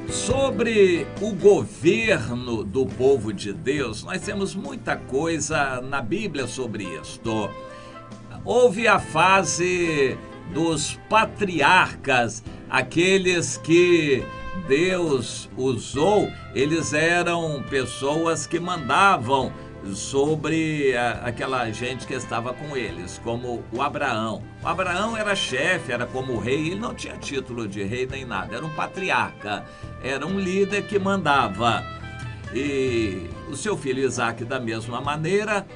Sobre o governo do povo de Deus, nós temos muita coisa na Bíblia sobre isto. Houve a fase dos patriarcas, aqueles que Deus usou, eles eram pessoas que mandavam sobre aquela gente que estava com eles, como o Abraão. O Abraão era chefe, era como rei, ele não tinha título de rei nem nada, era um patriarca, era um líder que mandava. E o seu filho Isaac da mesma maneira,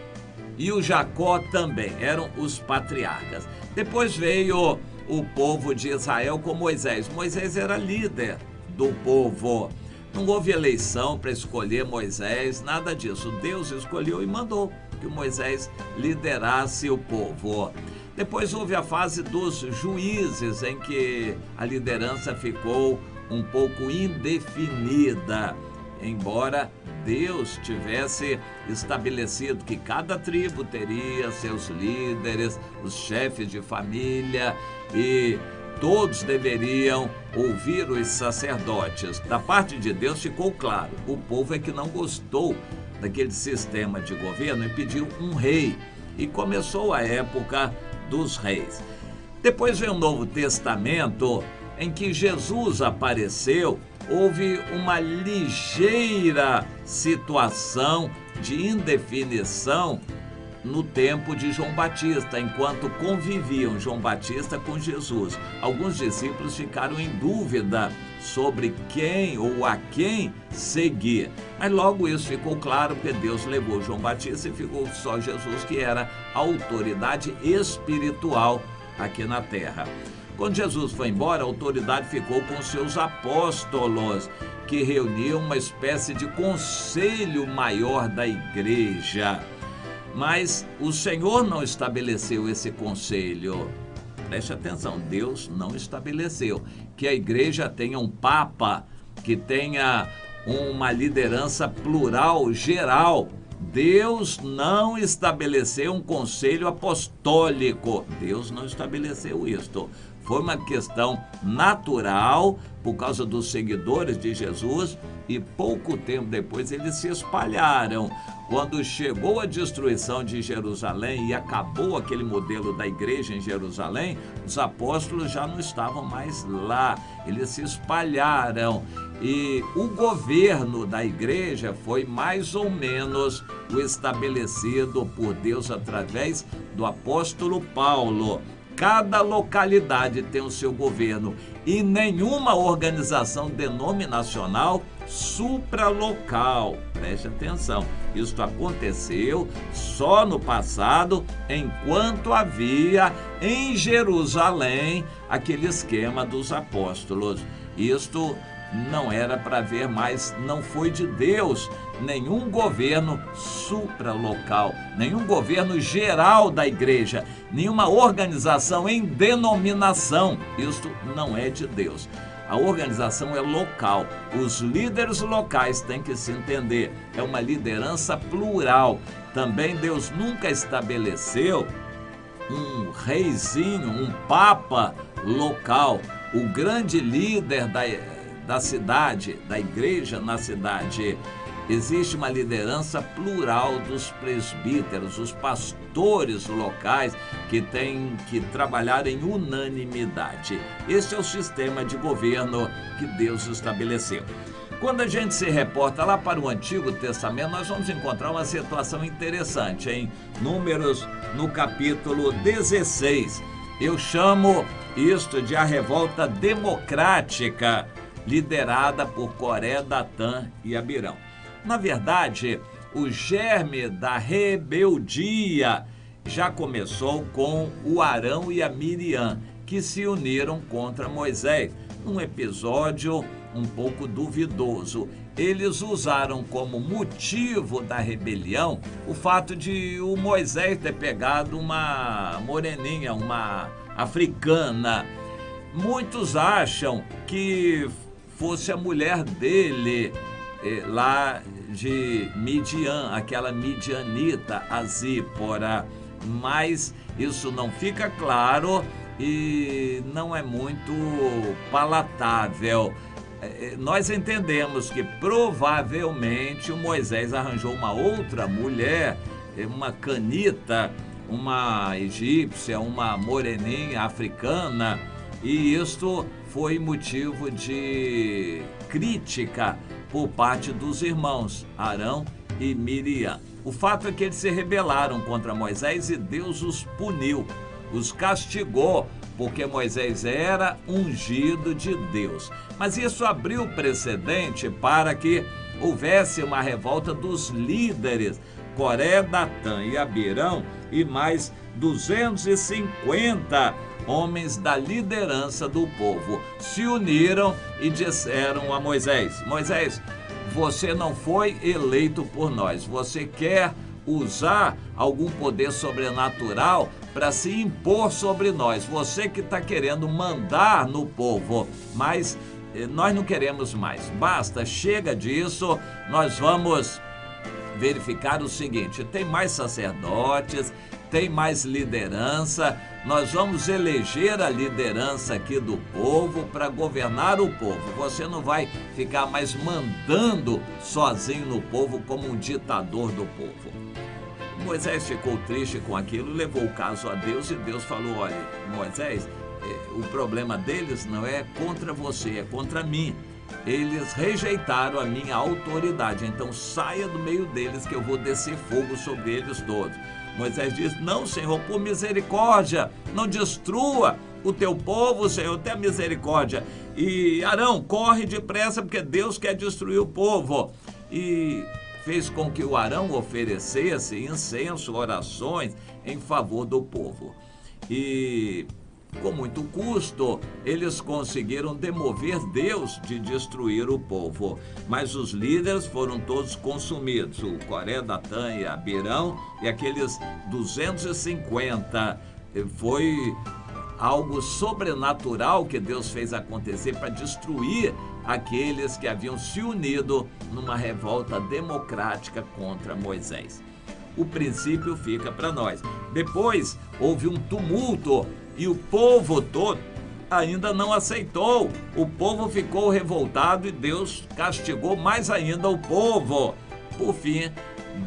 e o Jacó também, eram os patriarcas. Depois veio o povo de Israel com Moisés. Moisés era líder do povo. Não houve eleição para escolher Moisés, nada disso. Deus escolheu e mandou que Moisés liderasse o povo. Depois houve a fase dos juízes, em que a liderança ficou um pouco indefinida, embora Deus tivesse estabelecido que cada tribo teria seus líderes, os chefes de família, e todos deveriam ouvir os sacerdotes. Da parte de Deus ficou claro, o povo é que não gostou daquele sistema de governo e pediu um rei. E começou a época dos reis. Depois veio o Novo Testamento, em que Jesus apareceu. Houve uma ligeira situação de indefinição no tempo de João Batista, enquanto conviviam João Batista com Jesus. Alguns discípulos ficaram em dúvida sobre quem ou a quem seguir. Mas logo isso ficou claro, porque Deus levou João Batista e ficou só Jesus, que era a autoridade espiritual aqui na terra. Quando Jesus foi embora, a autoridade ficou com seus apóstolos, que reuniam uma espécie de conselho maior da igreja. Mas o Senhor não estabeleceu esse conselho. Preste atenção, Deus não estabeleceu que a igreja tenha um papa, que tenha uma liderança plural, geral. Deus não estabeleceu um conselho apostólico. Deus não estabeleceu isto. Foi uma questão natural por causa dos seguidores de Jesus, e pouco tempo depois eles se espalharam. Quando chegou a destruição de Jerusalém e acabou aquele modelo da igreja em Jerusalém, os apóstolos já não estavam mais lá, eles se espalharam. E o governo da igreja foi mais ou menos o estabelecido por Deus através do apóstolo Paulo. Cada localidade tem o seu governo e nenhuma organização denominacional supralocal. Preste atenção, isso aconteceu só no passado, enquanto havia em Jerusalém aquele esquema dos apóstolos. Isto não era para ver mais, não foi de Deus nenhum governo supralocal, nenhum governo geral da igreja, nenhuma organização em denominação. Isto não é de Deus. A organização é local. Os líderes locais têm que se entender. É uma liderança plural. Também Deus nunca estabeleceu um reizinho, um papa local. O grande líder da cidade, da igreja na cidade. Existe uma liderança plural dos presbíteros, os pastores locais, que têm que trabalhar em unanimidade. Este é o sistema de governo que Deus estabeleceu. Quando a gente se reporta lá para o Antigo Testamento, nós vamos encontrar uma situação interessante, em Números, no capítulo 16. Eu chamo isto de a revolta democrática, liderada por Coré, Datã e Abirão. Na verdade, o germe da rebeldia já começou com o Arão e a Miriam, que se uniram contra Moisés, num episódio um pouco duvidoso. Eles usaram como motivo da rebelião o fato de o Moisés ter pegado uma moreninha, uma africana. Muitos acham que fosse a mulher dele, lá de Midian, aquela midianita, a Zípora. mas isso não fica claro e não é muito palatável. Nós entendemos que provavelmente o Moisés arranjou uma outra mulher, uma canita, uma egípcia, uma moreninha africana, e isto foi motivo de crítica por parte dos irmãos Arão e Miriam. O fato é que eles se rebelaram contra Moisés e Deus os puniu, os castigou, porque Moisés era ungido de Deus. Mas isso abriu precedente para que houvesse uma revolta dos líderes, Coré, Datã e Abirão, e mais 250 homens da liderança do povo se uniram e disseram a Moisés: Moisés, você não foi eleito por nós, você quer usar algum poder sobrenatural para se impor sobre nós, você que está querendo mandar no povo, mas nós não queremos mais, basta, chega disso, nós vamos verificar o seguinte: tem mais sacerdotes, tem mais liderança, nós vamos eleger a liderança aqui do povo para governar o povo. Você não vai ficar mais mandando sozinho no povo como um ditador do povo. Moisés ficou triste com aquilo, levou o caso a Deus e Deus falou: olha, Moisés, o problema deles não é contra você, é contra mim. Eles rejeitaram a minha autoridade, então saia do meio deles que eu vou descer fogo sobre eles todos. Moisés diz: não, Senhor, por misericórdia, não destrua o teu povo, Senhor, tenha misericórdia. E Arão, corre depressa, porque Deus quer destruir o povo. E fez com que o Arão oferecesse incenso, orações em favor do povo. E com muito custo, eles conseguiram demover Deus de destruir o povo. Mas os líderes foram todos consumidos, o Coré, Datã e Abirão, e aqueles 250. Foi algo sobrenatural que Deus fez acontecer para destruir aqueles que haviam se unido numa revolta democrática contra Moisés. O princípio fica para nós. Depois houve um tumulto e o povo todo ainda não aceitou. O povo ficou revoltado e Deus castigou mais ainda o povo. Por fim,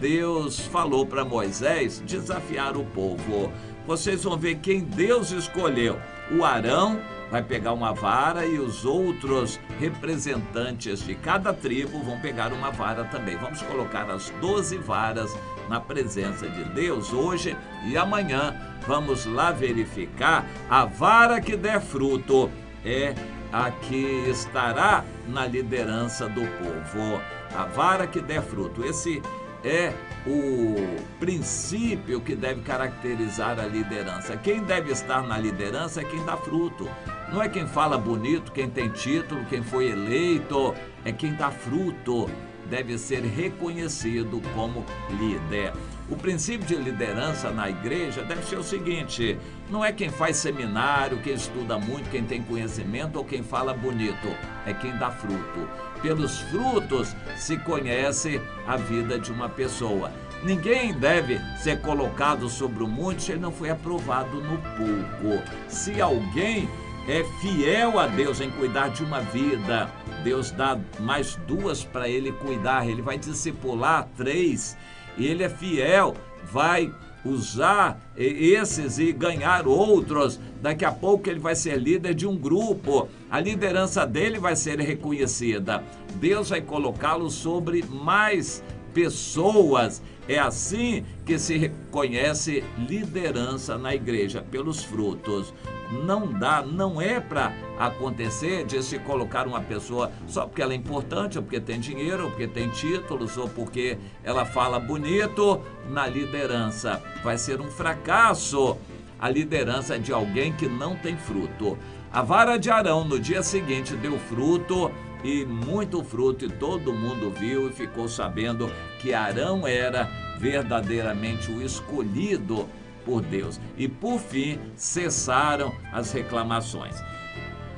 Deus falou para Moisés desafiar o povo. Vocês vão ver quem Deus escolheu. O Arão vai pegar uma vara e os outros representantes de cada tribo vão pegar uma vara também. Vamos colocar as 12 varas na presença de Deus hoje e amanhã vamos lá verificar. A vara que der fruto é a que estará na liderança do povo. A vara que der fruto. Esse é o princípio que deve caracterizar a liderança. Quem deve estar na liderança é quem dá fruto. Não é quem fala bonito, quem tem título, quem foi eleito, é quem dá fruto. Deve ser reconhecido como líder. O princípio de liderança na igreja deve ser o seguinte: não é quem faz seminário, quem estuda muito, quem tem conhecimento ou quem fala bonito, é quem dá fruto. Pelos frutos se conhece a vida de uma pessoa. Ninguém deve ser colocado sobre o monte se ele não foi aprovado no pouco. Se alguém é fiel a Deus em cuidar de uma vida, Deus dá mais 2 para ele cuidar, ele vai discipular 3, e ele é fiel, vai usar esses e ganhar outros. Daqui a pouco ele vai ser líder de um grupo, a liderança dele vai ser reconhecida, Deus vai colocá-lo sobre mais pessoas. É assim que se reconhece liderança na igreja, pelos frutos. Não é para acontecer de se colocar uma pessoa só porque ela é importante, ou porque tem dinheiro, ou porque tem títulos, ou porque ela fala bonito na liderança. Vai ser um fracasso a liderança de alguém que não tem fruto. A vara de Arão no dia seguinte deu fruto, e muito fruto, e todo mundo viu e ficou sabendo que Arão era verdadeiramente o escolhido por Deus. E por fim cessaram as reclamações.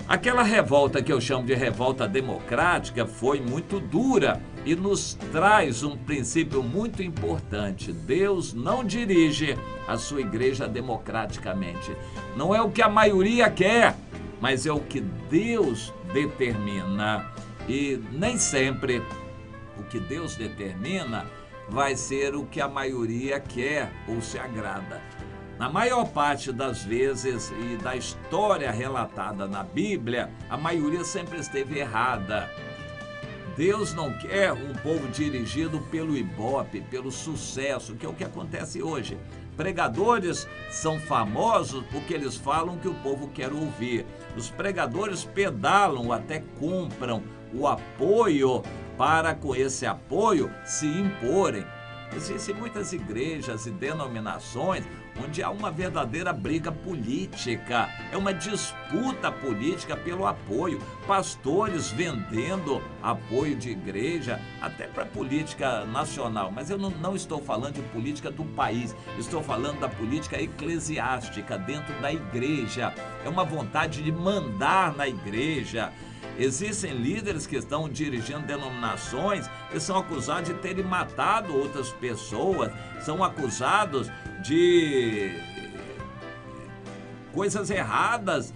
Aquela revolta que eu chamo de revolta democrática foi muito dura, e nos traz um princípio muito importante. Deus não dirige a sua igreja democraticamente. Não é o que a maioria quer, mas é o que Deus determina. E nem sempre o que Deus determina vai ser o que a maioria quer ou se agrada. Na maior parte das vezes e da história relatada na Bíblia, a maioria sempre esteve errada. Deus não quer um povo dirigido pelo ibope, pelo sucesso, que é o que acontece hoje. Pregadores são famosos porque eles falam que o povo quer ouvir. Os pregadores pedalam, até compram o apoio para, com esse apoio, se imporem. Existem muitas igrejas e denominações onde há uma verdadeira briga política, é uma disputa política pelo apoio, pastores vendendo apoio de igreja, até para política nacional, mas eu não estou falando de política do país, estou falando da política eclesiástica dentro da igreja, é uma vontade de mandar na igreja. Existem líderes que estão dirigindo denominações e são acusados de terem matado outras pessoas, são acusados de coisas erradas,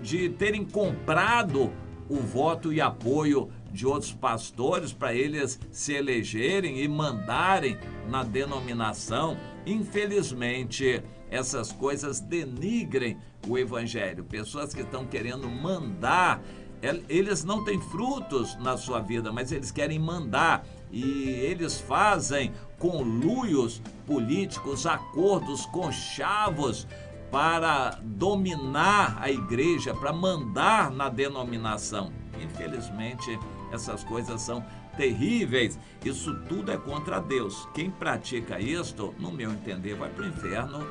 de terem comprado o voto e apoio de outros pastores para eles se elegerem e mandarem na denominação. Infelizmente, essas coisas denigrem o evangelho. Pessoas que estão querendo mandar, eles não têm frutos na sua vida, mas eles querem mandar, e eles fazem conluios políticos, acordos conchavos para dominar a igreja, para mandar na denominação. Infelizmente, essas coisas são terríveis. Isso tudo é contra Deus. Quem pratica isto, no meu entender, vai para o inferno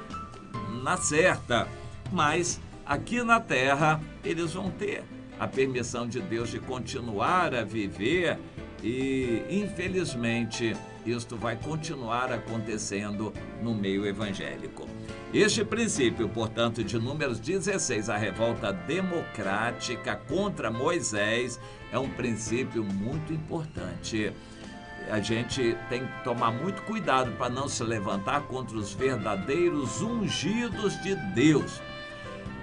na certa. Mas aqui na terra, eles vão ter a permissão de Deus de continuar a viver e, infelizmente, isto vai continuar acontecendo no meio evangélico. Este princípio, portanto, de Números 16, a revolta democrática contra Moisés, é um princípio muito importante. A gente tem que tomar muito cuidado para não se levantar contra os verdadeiros ungidos de Deus.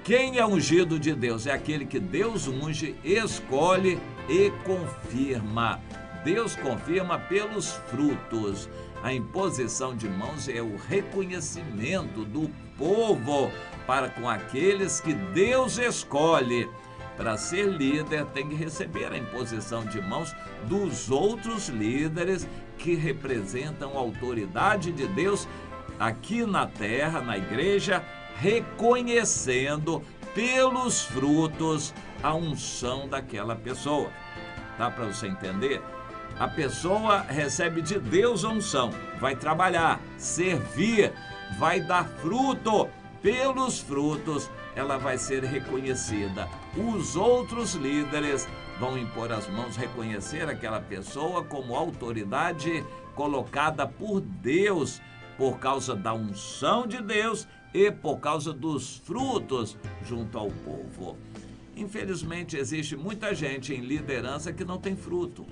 Quem é ungido de Deus? É aquele que Deus unge, escolhe e confirma. Deus confirma pelos frutos. A imposição de mãos é o reconhecimento do povo para com aqueles que Deus escolhe. Para ser líder, tem que receber a imposição de mãos dos outros líderes que representam a autoridade de Deus aqui na terra, na igreja, reconhecendo pelos frutos a unção daquela pessoa. Dá para você entender? A pessoa recebe de Deus a unção, vai trabalhar, servir, vai dar fruto. Pelos frutos ela vai ser reconhecida. Os outros líderes vão impor as mãos, reconhecer aquela pessoa como autoridade colocada por Deus, por causa da unção de Deus e por causa dos frutos junto ao povo. Infelizmente, existe muita gente em liderança que não tem fruto.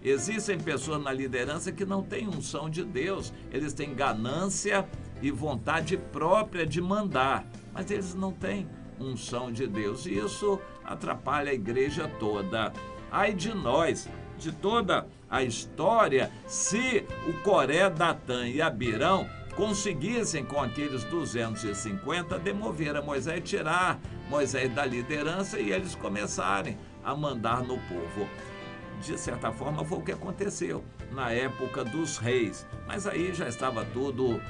Existem pessoas na liderança que não têm unção de Deus. Eles têm ganância e vontade própria de mandar, mas eles não têm unção de Deus. E isso atrapalha a igreja toda. Ai de nós, de toda a história, se o Coré, Datã e Abirão conseguissem, com aqueles 250, demover a Moisés, tirar Moisés da liderança e eles começarem a mandar no povo. De certa forma, foi o que aconteceu na época dos reis, mas aí já estava tudo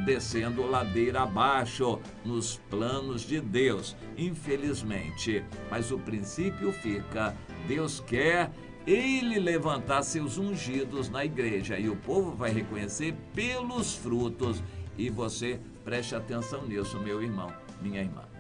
descendo ladeira abaixo nos planos de Deus, infelizmente. Mas o princípio fica: Deus quer ele levantar seus ungidos na igreja e o povo vai reconhecer pelos frutos. E você preste atenção nisso, meu irmão, minha irmã.